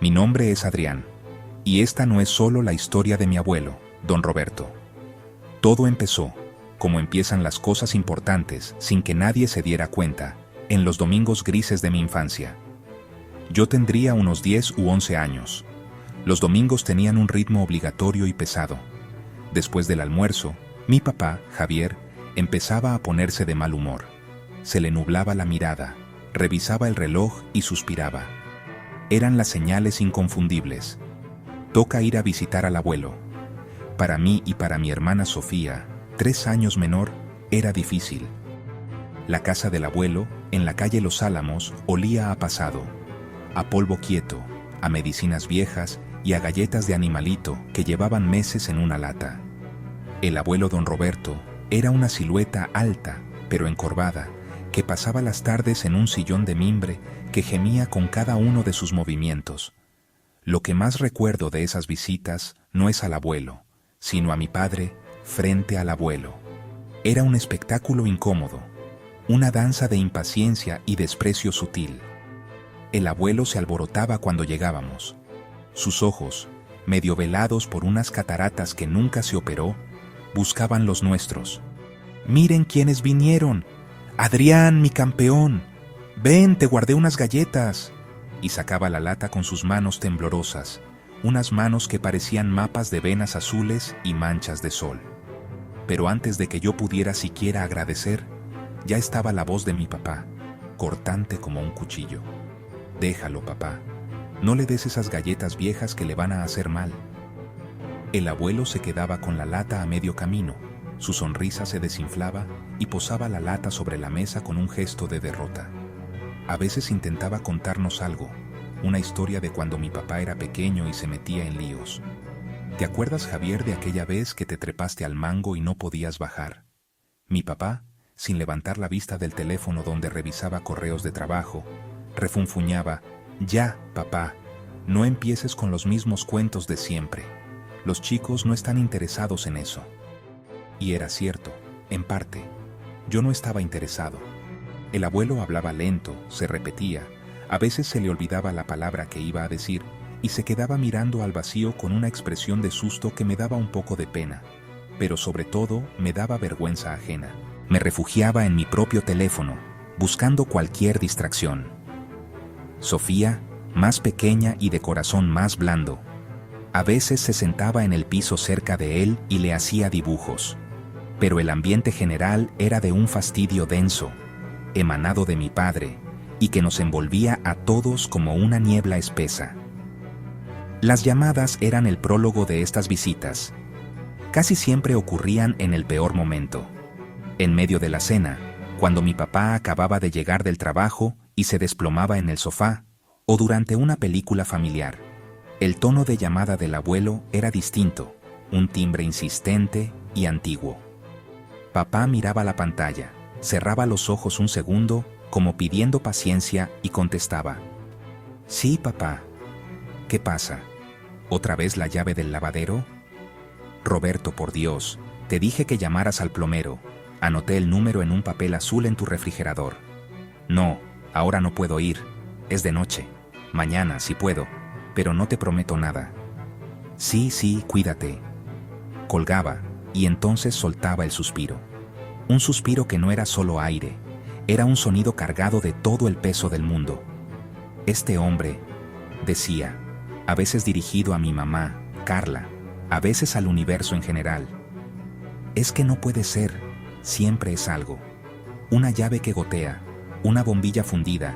Mi nombre es Adrián, y esta no es solo la historia de mi abuelo, don Roberto. Todo empezó, como empiezan las cosas importantes sin que nadie se diera cuenta, en los domingos grises de mi infancia. Yo tendría unos 10 u 11 años. Los domingos tenían un ritmo obligatorio y pesado. Después del almuerzo, mi papá, Javier, empezaba a ponerse de mal humor. Se le nublaba la mirada, revisaba el reloj y suspiraba. Eran las señales inconfundibles. Toca ir a visitar al abuelo. Para mí y para mi hermana Sofía, 3 años menor, era difícil. La casa del abuelo, en la calle Los Álamos, olía a pasado, a polvo quieto, a medicinas viejas y a galletas de animalito que llevaban meses en una lata. El abuelo don Roberto era una silueta alta, pero encorvada, que pasaba las tardes en un sillón de mimbre que gemía con cada uno de sus movimientos. Lo que más recuerdo de esas visitas no es al abuelo, sino a mi padre frente al abuelo. Era un espectáculo incómodo, una danza de impaciencia y desprecio sutil. El abuelo se alborotaba cuando llegábamos. Sus ojos, medio velados por unas cataratas que nunca se operó, buscaban los nuestros. «¡Miren quiénes vinieron! ¡Adrián, mi campeón! ¡Ven, te guardé unas galletas!» Y sacaba la lata con sus manos temblorosas, unas manos que parecían mapas de venas azules y manchas de sol. Pero antes de que yo pudiera siquiera agradecer, ya estaba la voz de mi papá, cortante como un cuchillo. «Déjalo, papá. No le des esas galletas viejas que le van a hacer mal». El abuelo se quedaba con la lata a medio camino, su sonrisa se desinflaba y posaba la lata sobre la mesa con un gesto de derrota. A veces intentaba contarnos algo, una historia de cuando mi papá era pequeño y se metía en líos. ¿Te acuerdas, Javier, de aquella vez que te trepaste al mango y no podías bajar? Mi papá, sin levantar la vista del teléfono donde revisaba correos de trabajo, refunfuñaba: «Ya, papá, no empieces con los mismos cuentos de siempre. Los chicos no están interesados en eso». Y era cierto, en parte. Yo no estaba interesado. El abuelo hablaba lento, se repetía, a veces se le olvidaba la palabra que iba a decir y se quedaba mirando al vacío con una expresión de susto que me daba un poco de pena, pero sobre todo me daba vergüenza ajena. Me refugiaba en mi propio teléfono, buscando cualquier distracción. Sofía, más pequeña y de corazón más blando, a veces se sentaba en el piso cerca de él y le hacía dibujos. Pero el ambiente general era de un fastidio denso, emanado de mi padre, y que nos envolvía a todos como una niebla espesa. Las llamadas eran el prólogo de estas visitas. Casi siempre ocurrían en el peor momento, en medio de la cena, cuando mi papá acababa de llegar del trabajo y se desplomaba en el sofá, o durante una película familiar. El tono de llamada del abuelo era distinto, un timbre insistente y antiguo. Papá miraba la pantalla, cerraba los ojos un segundo, como pidiendo paciencia, y contestaba: «Sí, papá». «¿Qué pasa? ¿Otra vez la llave del lavadero?» «Roberto, por Dios, te dije que llamaras al plomero. Anoté el número en un papel azul en tu refrigerador». «No, ahora no puedo ir. Es de noche. Mañana, si puedo, pero no te prometo nada». «Sí, sí, cuídate». Colgaba, y entonces soltaba el suspiro. Un suspiro que no era solo aire, era un sonido cargado de todo el peso del mundo. «Este hombre», decía, a veces dirigido a mi mamá, Carla, a veces al universo en general. «Es que no puede ser, siempre es algo. Una llave que gotea, una bombilla fundida,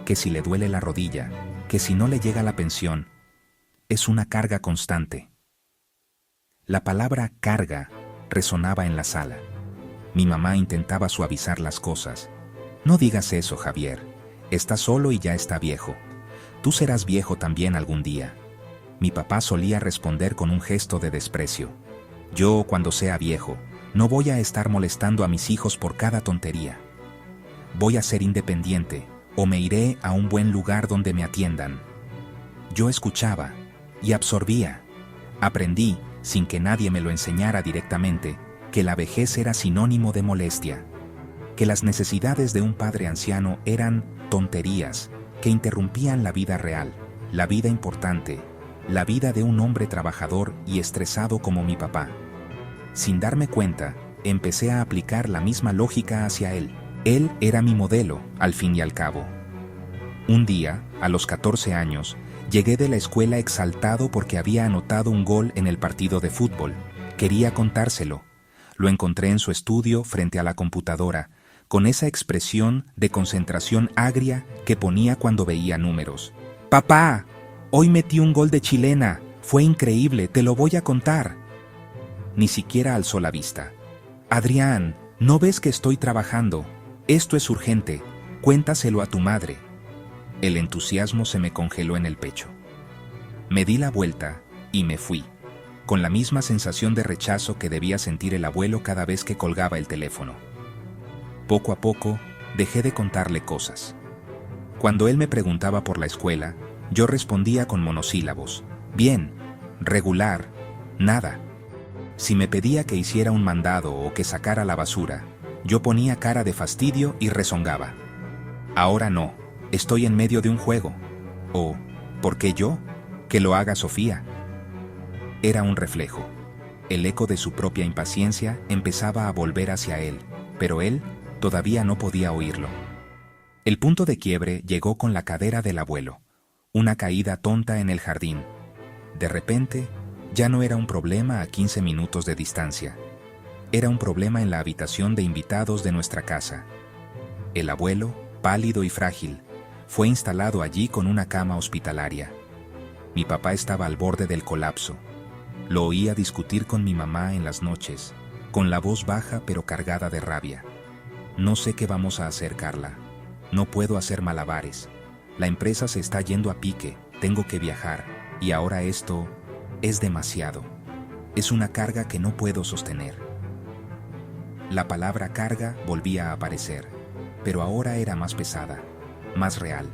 que si le duele la rodilla, que si no le llega la pensión. Es una carga constante». La palabra carga resonaba en la sala. Mi mamá intentaba suavizar las cosas. «No digas eso, Javier. Estás solo y ya está viejo. Tú serás viejo también algún día». Mi papá solía responder con un gesto de desprecio: «Yo, cuando sea viejo, no voy a estar molestando a mis hijos por cada tontería. Voy a ser independiente, o me iré a un buen lugar donde me atiendan». Yo escuchaba y absorbía. Aprendí, sin que nadie me lo enseñara directamente, que la vejez era sinónimo de molestia, que las necesidades de un padre anciano eran tonterías que interrumpían la vida real, la vida importante, la vida de un hombre trabajador y estresado como mi papá. Sin darme cuenta, empecé a aplicar la misma lógica hacia él. Él era mi modelo, al fin y al cabo. Un día, a los 14 años, llegué de la escuela exaltado porque había anotado un gol en el partido de fútbol. Quería contárselo. Lo encontré en su estudio frente a la computadora, con esa expresión de concentración agria que ponía cuando veía números. «Papá, hoy metí un gol de chilena. Fue increíble, te lo voy a contar». Ni siquiera alzó la vista. «Adrián, ¿no ves que estoy trabajando? Esto es urgente. Cuéntaselo a tu madre». El entusiasmo se me congeló en el pecho. Me di la vuelta y me fui, con la misma sensación de rechazo que debía sentir el abuelo cada vez que colgaba el teléfono. Poco a poco, dejé de contarle cosas. Cuando él me preguntaba por la escuela, yo respondía con monosílabos. Bien, regular, nada. Si me pedía que hiciera un mandado o que sacara la basura, yo ponía cara de fastidio y rezongaba. Ahora no, estoy en medio de un juego. O, ¿por qué yo? Que lo haga Sofía. Era un reflejo. El eco de su propia impaciencia empezaba a volver hacia él, pero él todavía no podía oírlo. El punto de quiebre llegó con la cadera del abuelo, una caída tonta en el jardín. De repente, ya no era un problema a 15 minutos de distancia. Era un problema en la habitación de invitados de nuestra casa. El abuelo, pálido y frágil, fue instalado allí con una cama hospitalaria. Mi papá estaba al borde del colapso. Lo oía discutir con mi mamá en las noches, con la voz baja pero cargada de rabia. No sé qué vamos a hacer, Carla. No puedo hacer malabares. La empresa se está yendo a pique, tengo que viajar, y ahora esto es demasiado. Es una carga que no puedo sostener. La palabra carga volvía a aparecer, pero ahora era más pesada, más real.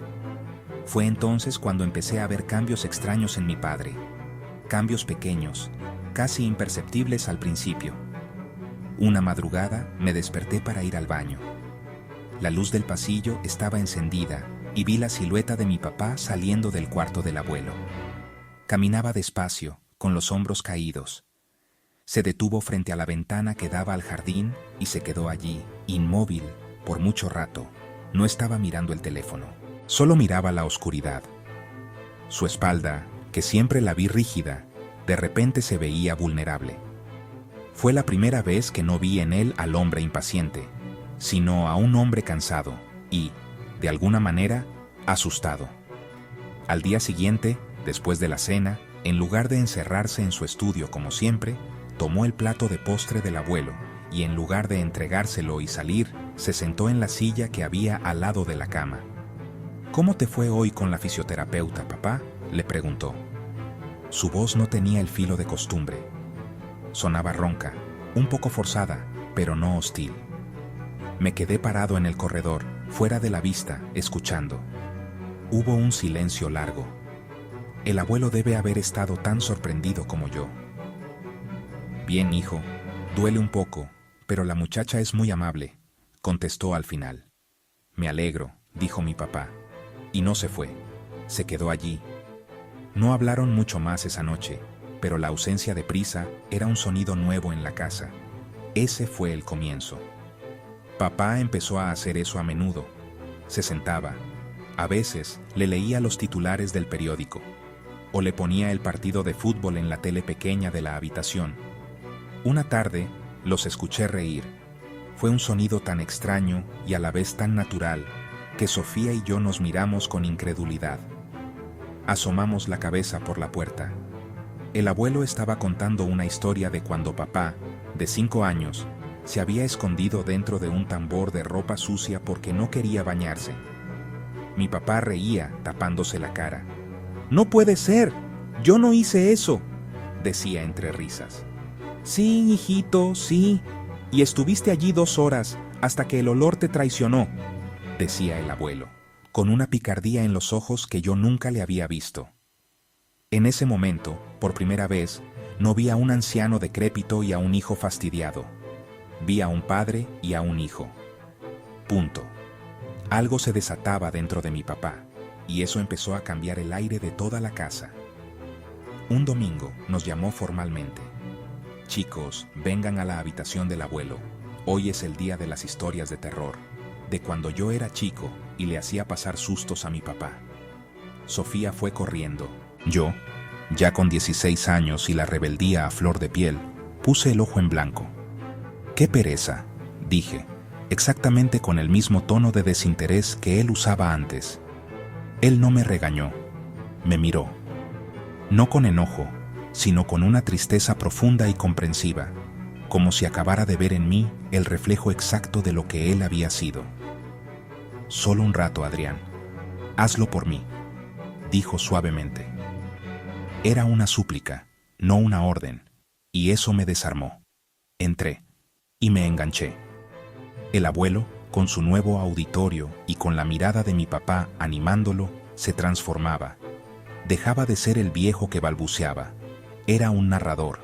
Fue entonces cuando empecé a ver cambios extraños en mi padre. Cambios pequeños, casi imperceptibles al principio. Una madrugada me desperté para ir al baño. La luz del pasillo estaba encendida y vi la silueta de mi papá saliendo del cuarto del abuelo. Caminaba despacio, con los hombros caídos. Se detuvo frente a la ventana que daba al jardín y se quedó allí, inmóvil, por mucho rato. No estaba mirando el teléfono, solo miraba la oscuridad. Su espalda, que siempre la vi rígida, de repente se veía vulnerable. Fue la primera vez que no vi en él al hombre impaciente, sino a un hombre cansado y, de alguna manera, asustado. Al día siguiente, después de la cena, en lugar de encerrarse en su estudio como siempre, tomó el plato de postre del abuelo y en lugar de entregárselo y salir, se sentó en la silla que había al lado de la cama. «¿Cómo te fue hoy con la fisioterapeuta, papá?», le preguntó. Su voz no tenía el filo de costumbre. Sonaba ronca, un poco forzada, pero no hostil. Me quedé parado en el corredor, fuera de la vista, escuchando. Hubo un silencio largo. El abuelo debe haber estado tan sorprendido como yo. «Bien, hijo, duele un poco, pero la muchacha es muy amable», contestó al final. «Me alegro», dijo mi papá, y no se fue. Se quedó allí. No hablaron mucho más esa noche, pero la ausencia de prisa era un sonido nuevo en la casa. Ese fue el comienzo. Papá empezó a hacer eso a menudo. Se sentaba. A veces le leía los titulares del periódico, o le ponía el partido de fútbol en la tele pequeña de la habitación. Una tarde los escuché reír. Fue un sonido tan extraño y a la vez tan natural que Sofía y yo nos miramos con incredulidad. Asomamos la cabeza por la puerta. El abuelo estaba contando una historia de cuando papá, de 5 años, se había escondido dentro de un tambor de ropa sucia porque no quería bañarse. Mi papá reía, tapándose la cara. «No puede ser, yo no hice eso», decía entre risas. «Sí, hijito, sí, y estuviste allí 2 horas hasta que el olor te traicionó», decía el abuelo, con una picardía en los ojos que yo nunca le había visto. En ese momento, por primera vez, no vi a un anciano decrépito y a un hijo fastidiado. Vi a un padre y a un hijo. Punto. Algo se desataba dentro de mi papá. y eso empezó a cambiar el aire de toda la casa. Un domingo nos llamó formalmente. Chicos, vengan a la habitación del abuelo. Hoy es el día de las historias de terror, de cuando yo era chico y le hacía pasar sustos a mi papá. Sofía fue corriendo. Yo, ya con 16 años y la rebeldía a flor de piel, puse el ojo en blanco. ¡Qué pereza!, dije, exactamente con el mismo tono de desinterés que él usaba antes. Él no me regañó, me miró. No con enojo, sino con una tristeza profunda y comprensiva, como si acabara de ver en mí el reflejo exacto de lo que él había sido. Solo un rato, Adrián. Hazlo por mí, dijo suavemente. Era una súplica, no una orden, y eso me desarmó. Entré, y me enganché. El abuelo, con su nuevo auditorio y con la mirada de mi papá animándolo, se transformaba. Dejaba de ser el viejo que balbuceaba. Era un narrador.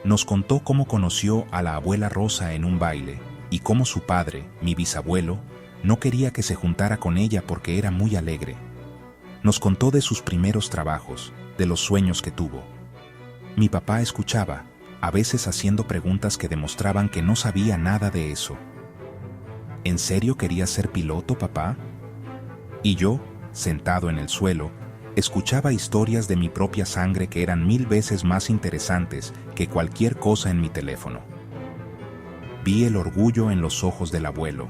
Nos contó cómo conoció a la abuela Rosa en un baile y cómo su padre, mi bisabuelo, no quería que se juntara con ella porque era muy alegre. Nos contó de sus primeros trabajos, de los sueños que tuvo. Mi papá escuchaba, a veces haciendo preguntas que demostraban que no sabía nada de eso. ¿En serio querías ser piloto, papá? Y yo, sentado en el suelo, escuchaba historias de mi propia sangre que eran 1000 veces más interesantes que cualquier cosa en mi teléfono. Vi el orgullo en los ojos del abuelo.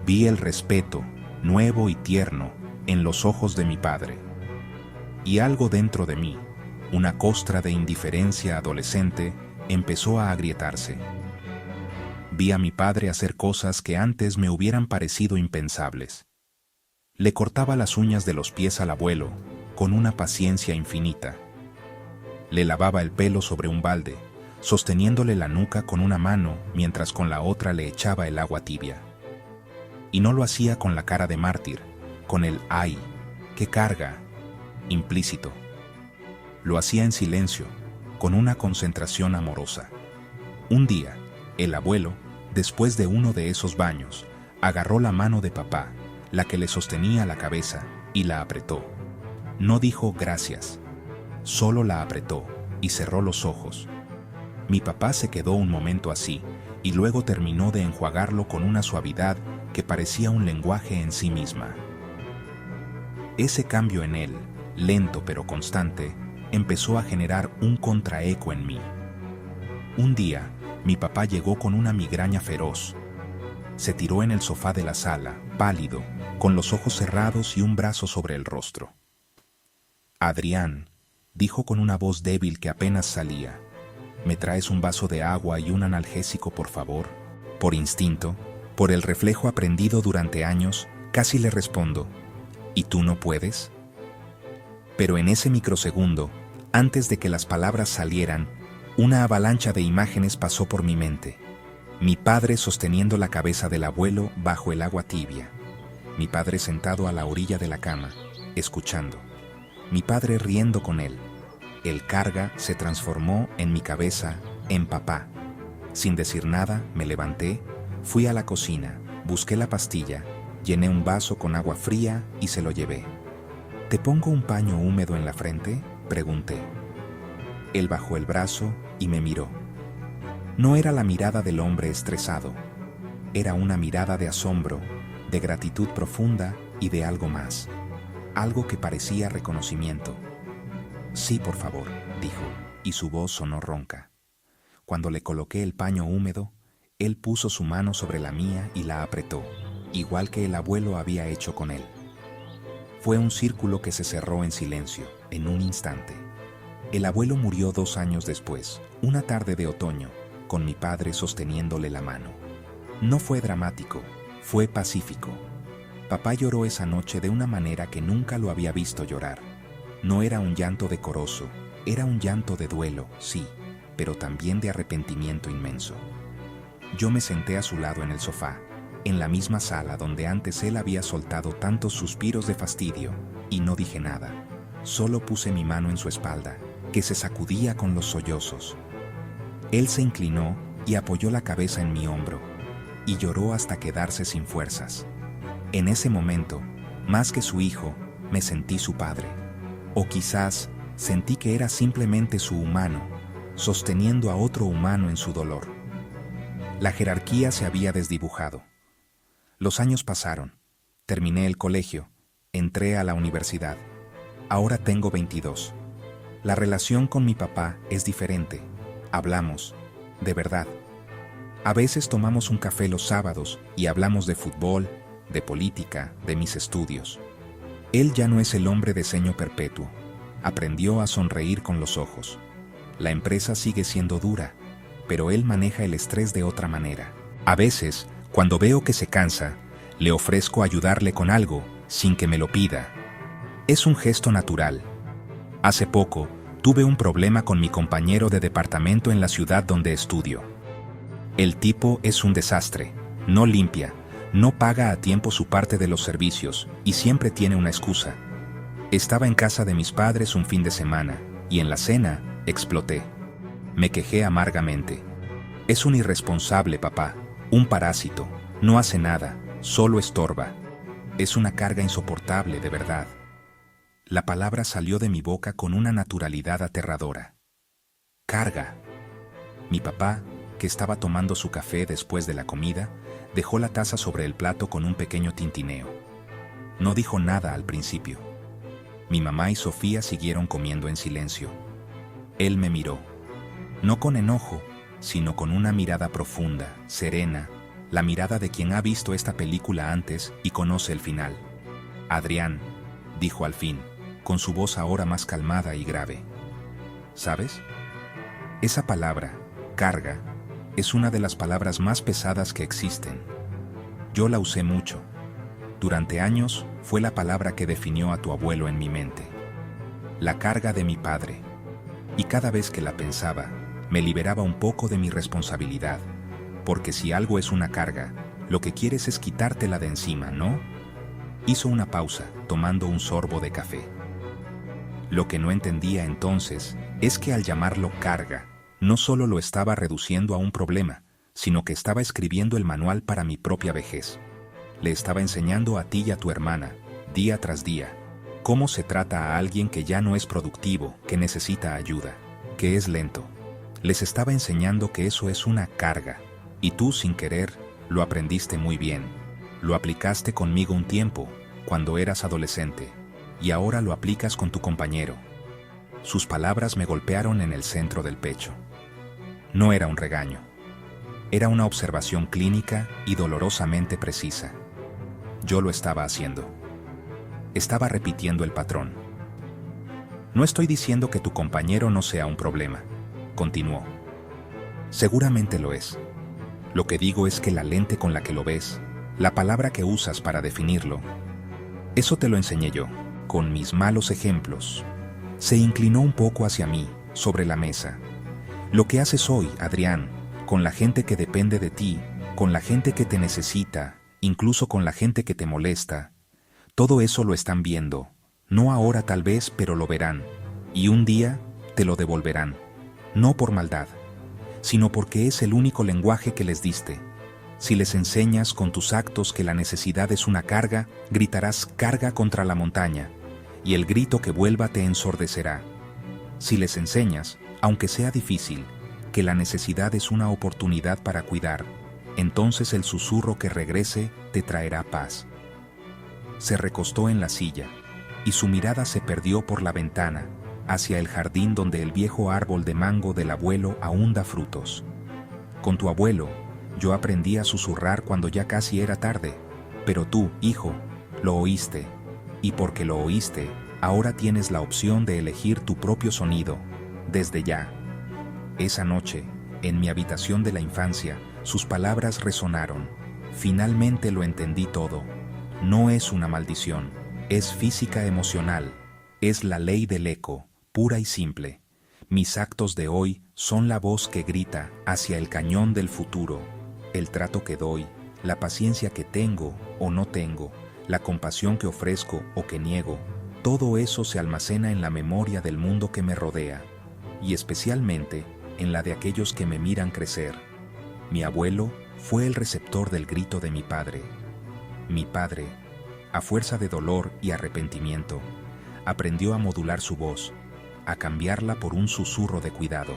Vi el respeto, nuevo y tierno, en los ojos de mi padre. Y algo dentro de mí, una costra de indiferencia adolescente, empezó a agrietarse. Vi a mi padre hacer cosas que antes me hubieran parecido impensables. Le cortaba las uñas de los pies al abuelo, con una paciencia infinita. Le lavaba el pelo sobre un balde, sosteniéndole la nuca con una mano mientras con la otra le echaba el agua tibia. Y no lo hacía con la cara de mártir, con el ¡ay! ¡Qué carga! Implícito. Lo hacía en silencio, con una concentración amorosa. Un día, el abuelo, después de uno de esos baños, agarró la mano de papá, la que le sostenía la cabeza, y la apretó. No dijo gracias, solo la apretó y cerró los ojos. Mi papá se quedó un momento así, y luego terminó de enjuagarlo con una suavidad que parecía un lenguaje en sí misma. Ese cambio en él, lento pero constante, empezó a generar un contraeco en mí. Un día, mi papá llegó con una migraña feroz. Se tiró en el sofá de la sala, pálido, con los ojos cerrados y un brazo sobre el rostro. Adrián, dijo con una voz débil que apenas salía, ¿me traes un vaso de agua y un analgésico, por favor? Por instinto, por el reflejo aprendido durante años, casi le respondo, ¿y tú no puedes? Pero en ese microsegundo, antes de que las palabras salieran, una avalancha de imágenes pasó por mi mente. Mi padre sosteniendo la cabeza del abuelo bajo el agua tibia. Mi padre sentado a la orilla de la cama, escuchando. Mi padre riendo con él. El carga se transformó en mi cabeza, en papá. Sin decir nada, me levanté, fui a la cocina, busqué la pastilla, llené un vaso con agua fría y se lo llevé. ¿Te pongo un paño húmedo en la frente?, pregunté. Él bajó el brazo y me miró. No era la mirada del hombre estresado, era una mirada de asombro, de gratitud profunda y de algo más, algo que parecía reconocimiento. Sí, por favor, dijo, y su voz sonó ronca. Cuando le coloqué el paño húmedo, él puso su mano sobre la mía y la apretó, igual que el abuelo había hecho con él. Fue un círculo que se cerró en silencio, en un instante. El abuelo murió 2 años después, una tarde de otoño, con mi padre sosteniéndole la mano. No fue dramático, fue pacífico. Papá lloró esa noche de una manera que nunca lo había visto llorar. No era un llanto decoroso, era un llanto de duelo, sí, pero también de arrepentimiento inmenso. Yo me senté a su lado en el sofá, en la misma sala donde antes él había soltado tantos suspiros de fastidio, y no dije nada. Solo puse mi mano en su espalda, que se sacudía con los sollozos. Él se inclinó y apoyó la cabeza en mi hombro, y lloró hasta quedarse sin fuerzas. En ese momento, más que su hijo, me sentí su padre. O quizás sentí que era simplemente su humano, sosteniendo a otro humano en su dolor. La jerarquía se había desdibujado. Los años pasaron. Terminé el colegio. Entré a la universidad. Ahora tengo 22. La relación con mi papá es diferente. Hablamos, de verdad. A veces tomamos un café los sábados y hablamos de fútbol, de política, de mis estudios. Él ya no es el hombre de ceño perpetuo. Aprendió a sonreír con los ojos. La empresa sigue siendo dura, pero él maneja el estrés de otra manera. A veces, cuando veo que se cansa, le ofrezco ayudarle con algo sin que me lo pida. Es un gesto natural. Hace poco, tuve un problema con mi compañero de departamento en la ciudad donde estudio. El tipo es un desastre, no limpia, no paga a tiempo su parte de los servicios y siempre tiene una excusa. Estaba en casa de mis padres un fin de semana y en la cena exploté. Me quejé amargamente. Es un irresponsable, papá, un parásito, no hace nada, solo estorba. Es una carga insoportable, de verdad. La palabra salió de mi boca con una naturalidad aterradora. Carga. Mi papá, que estaba tomando su café después de la comida, dejó la taza sobre el plato con un pequeño tintineo. No dijo nada al principio. Mi mamá y Sofía siguieron comiendo en silencio. Él me miró, no con enojo, sino con una mirada profunda, serena, la mirada de quien ha visto esta película antes y conoce el final. Adrián, dijo al fin, con su voz ahora más calmada y grave. ¿Sabes? Esa palabra, carga, es una de las palabras más pesadas que existen. Yo la usé mucho. Durante años fue la palabra que definió a tu abuelo en mi mente. La carga de mi padre. Y cada vez que la pensaba, me liberaba un poco de mi responsabilidad. Porque si algo es una carga, lo que quieres es quitártela de encima, ¿no? Hizo una pausa, tomando un sorbo de café. Lo que no entendía entonces es que al llamarlo carga, no solo lo estaba reduciendo a un problema, sino que estaba escribiendo el manual para mi propia vejez. Le estaba enseñando a ti y a tu hermana, día tras día, cómo se trata a alguien que ya no es productivo, que necesita ayuda, que es lento. Les estaba enseñando que eso es una carga, y tú, sin querer, lo aprendiste muy bien. Lo aplicaste conmigo un tiempo, cuando eras adolescente, y ahora lo aplicas con tu compañero. Sus palabras me golpearon en el centro del pecho. No era un regaño. Era una observación clínica y dolorosamente precisa. Yo lo estaba haciendo. Estaba repitiendo el patrón. No estoy diciendo que tu compañero no sea un problema, continuó. Seguramente lo es. Lo que digo es que la lente con la que lo ves, la palabra que usas para definirlo, eso te lo enseñé yo, con mis malos ejemplos. Se inclinó un poco hacia mí, sobre la mesa. Lo que haces hoy, Adrián, con la gente que depende de ti, con la gente que te necesita, incluso con la gente que te molesta, todo eso lo están viendo. No ahora tal vez, pero lo verán. Y un día te lo devolverán. No por maldad, sino porque es el único lenguaje que les diste. Si les enseñas con tus actos que la necesidad es una carga, gritarás carga contra la montaña, y el grito que vuelva te ensordecerá. Si les enseñas, aunque sea difícil, que la necesidad es una oportunidad para cuidar, entonces el susurro que regrese te traerá paz. Se recostó en la silla, y su mirada se perdió por la ventana, hacia el jardín donde el viejo árbol de mango del abuelo aún da frutos. Con tu abuelo, yo aprendí a susurrar cuando ya casi era tarde, pero tú, hijo, lo oíste, y porque lo oíste, ahora tienes la opción de elegir tu propio sonido, desde ya. Esa noche, en mi habitación de la infancia, sus palabras resonaron. Finalmente lo entendí todo. No es una maldición, es física emocional, es la ley del eco, pura y simple. Mis actos de hoy son la voz que grita hacia el cañón del futuro. El trato que doy, la paciencia que tengo o no tengo, la compasión que ofrezco o que niego, todo eso se almacena en la memoria del mundo que me rodea, y especialmente en la de aquellos que me miran crecer. Mi abuelo fue el receptor del grito de mi padre. Mi padre, A fuerza de dolor y arrepentimiento, aprendió a modular su voz, a cambiarla por un susurro de cuidado.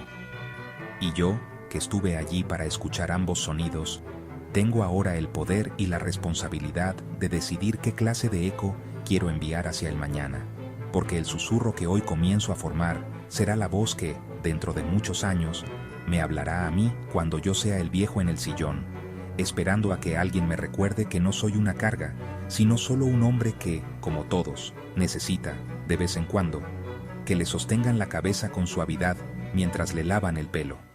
Y yo, que estuve allí para escuchar ambos sonidos, tengo ahora el poder y la responsabilidad de decidir qué clase de eco quiero enviar hacia el mañana, porque el susurro que hoy comienzo a formar será la voz que, dentro de muchos años, me hablará a mí cuando yo sea el viejo en el sillón, esperando a que alguien me recuerde que no soy una carga, sino solo un hombre que, como todos, necesita, de vez en cuando, que le sostengan la cabeza con suavidad mientras le lavan el pelo.